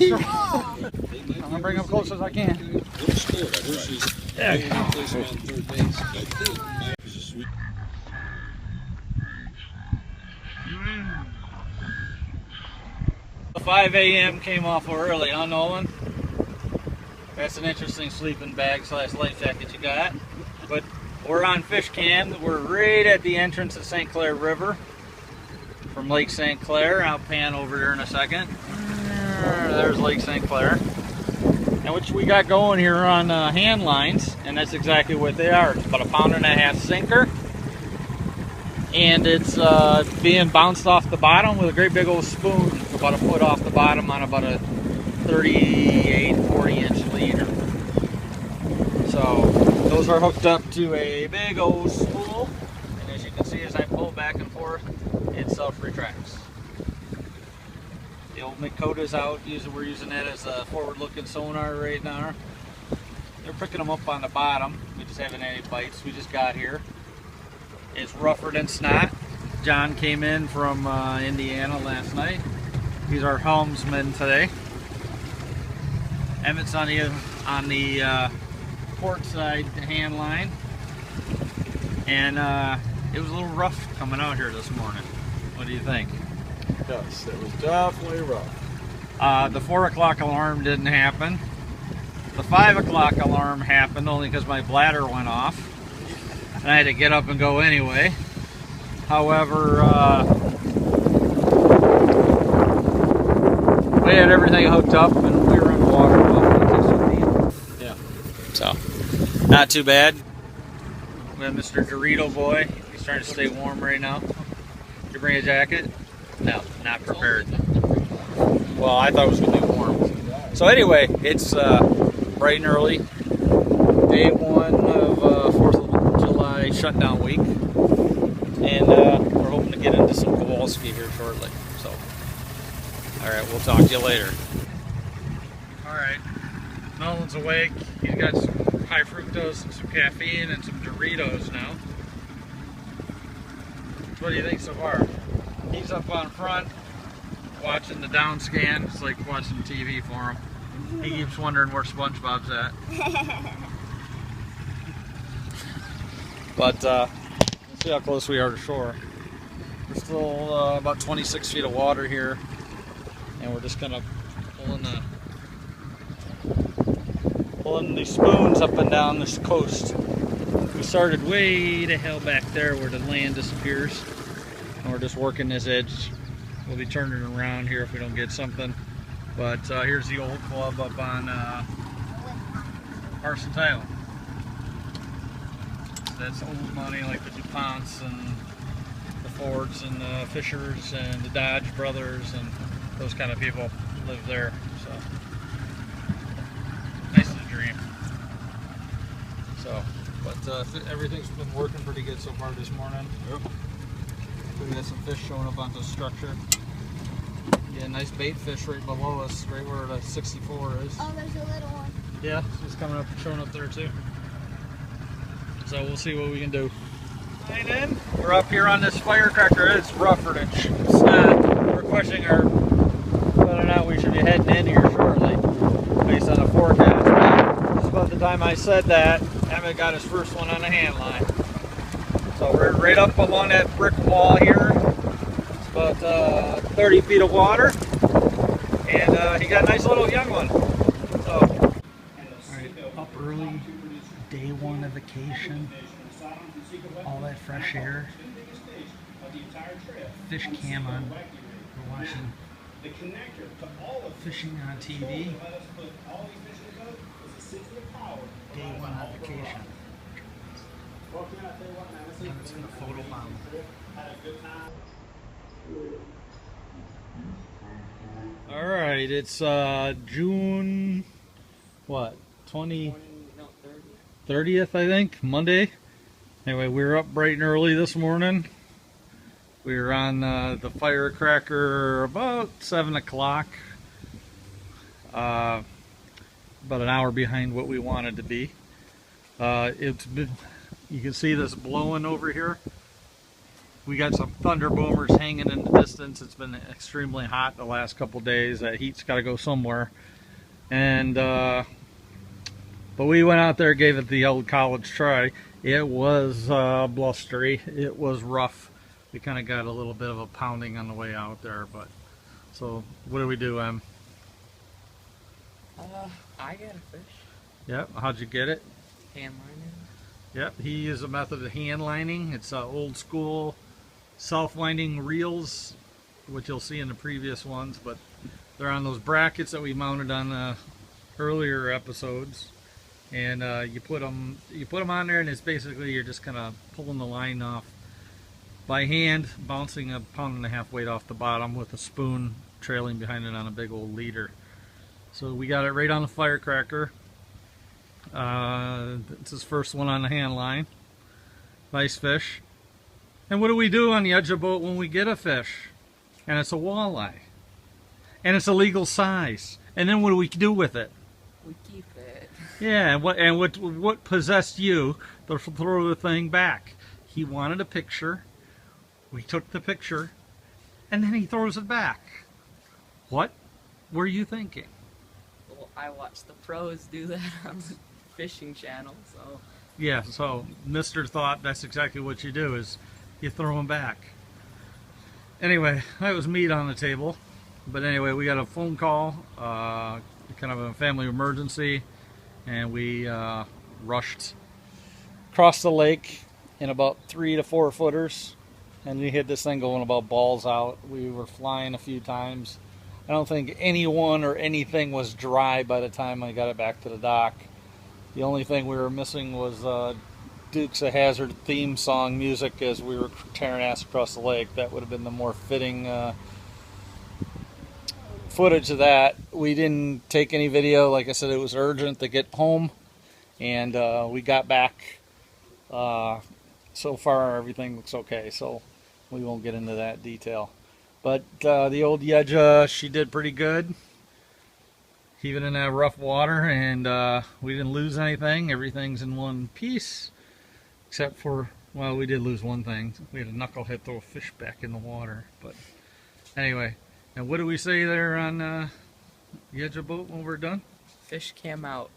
I'm gonna bring him close as I can. Yeah. 5 a.m. came off early, huh, Nolan? That's an interesting sleeping bag / life jacket you got. But we're on fish cam. We're right at the entrance of St. Clair River from Lake St. Clair. I'll pan over there in a second. There's Lake St. Clair. And what we got going here on hand lines, and that's exactly what they are. It's about a 1.5 pound sinker. And it's being bounced off the bottom with a great big old spoon, about a foot off the bottom on about a 38-40 inch leader. So those are hooked up to a big old spool, and as you can see, as I pull back and forth, it self-retracts. The old Makota's out. We're using that as a forward-looking sonar right now. They're picking them up on the bottom. We just haven't had any bites. We just got here. It's rougher than snot. John came in from Indiana last night. He's our helmsman today. Emmett's on the port side hand line, and it was a little rough coming out here this morning. What do you think? Yes, it was definitely rough. The 4 o'clock alarm didn't happen. The 5 o'clock alarm happened only because my bladder went off, and I had to get up and go anyway. However, we had everything hooked up and we were in the water about 6 feet. Yeah. So, not too bad. We have Mr. Dorito boy. He's trying to stay warm right now. Did you bring a jacket? No, not prepared. Well, I thought it was going to be warm. So anyway, it's bright and early. Day 1 of 4th of July shutdown week. And we're hoping to get into some Kowalski here shortly. So, alright, we'll talk to you later. Alright, Nolan's awake. He's got some high fructose and some caffeine and some Doritos now. So what do you think so far? He's up on front watching the down scan. It's like watching TV for him. He keeps wondering where SpongeBob's at. But let's see how close we are to shore. We're still about 26 feet of water here, and we're just kind of pulling these spoons up and down this coast. We started way the hell back there where the land disappears, and we're just working this edge. We'll be turning around here if we don't get something. But here's the old club up on Parsons Island. That's old money, like the DuPonts and the Fords and the Fishers and the Dodge brothers and those kind of people live there. So nice little dream. So, but everything's been working pretty good so far this morning. Yep. We got some fish showing up onto the structure. Yeah, nice bait fish right below us, right where the 64 is. Oh, there's a little one. Yeah, she's coming up, showing up there too. So we'll see what we can do. Right in. We're up here on this Firecracker. It's rougher than snot. We're questioning whether or not we should be heading in here shortly, based on the forecast. Just about the time I said that, Emmett got his first one on the hand line. So we're right up along that brick wall here. It's about 30 feet of water, and he got a nice little young one. So, all right, up early. Day 1 of vacation, all that fresh air, fish cam on, we're watching fishing on TV, day 1 of vacation. And it's going to photo bomb. Alright, it's June, what, 30th, I think, Monday. Anyway, we were up bright and early this morning. We were on the Firecracker about 7 o'clock. About an hour behind what we wanted to be. It's been, you can see this blowing over here. We got some thunder boomers hanging in the distance. It's been extremely hot the last couple days. That heat's got to go somewhere. And but we went out there, gave it the old college try. It was blustery. It was rough. We kind of got a little bit of a pounding on the way out there. But so what do we do, Em? I got a fish. Yep. How'd you get it? Hand lining. Yep. He used a method of hand lining. It's old school self-winding reels, which you'll see in the previous ones, but they're on those brackets that we mounted on earlier episodes, and you put them on there, and it's basically you're just kind of pulling the line off by hand, bouncing a 1.5 pound weight off the bottom with a spoon trailing behind it on a big old leader. So we got it right on the Firecracker. It's his first one on the hand line. Nice fish. And what do we do on the edge of the boat when we get a fish? And it's a walleye. And it's a legal size. And then what do we do with it? We keep it. Yeah, and what possessed you to throw the thing back? He wanted a picture. We took the picture. And then he throws it back. What were you thinking? Well, I watched the pros do that on the fishing channel, so... Yeah, so Mr. thought that's exactly what you do, is you throw them back. Anyway, that was meat on the table. But anyway, we got a phone call, kind of a family emergency, and we rushed across the lake in about 3 to 4 footers, and we hit this thing going about balls out. We were flying a few times. I don't think anyone or anything was dry by the time I got it back to the dock. The only thing we were missing was Dukes of Hazzard theme song music as we were tearing ass across the lake. That would have been the more fitting footage of that. We didn't take any video. Like I said, it was urgent to get home, and we got back. So far, everything looks okay, so we won't get into that detail. But the old Yedja, she did pretty good, even in that rough water, and we didn't lose anything. Everything's in one piece. Except for, well, we did lose one thing. We had a knucklehead throw a fish back in the water. But anyway, and what do we say there on the edge of the boat when we're done? Fish came out.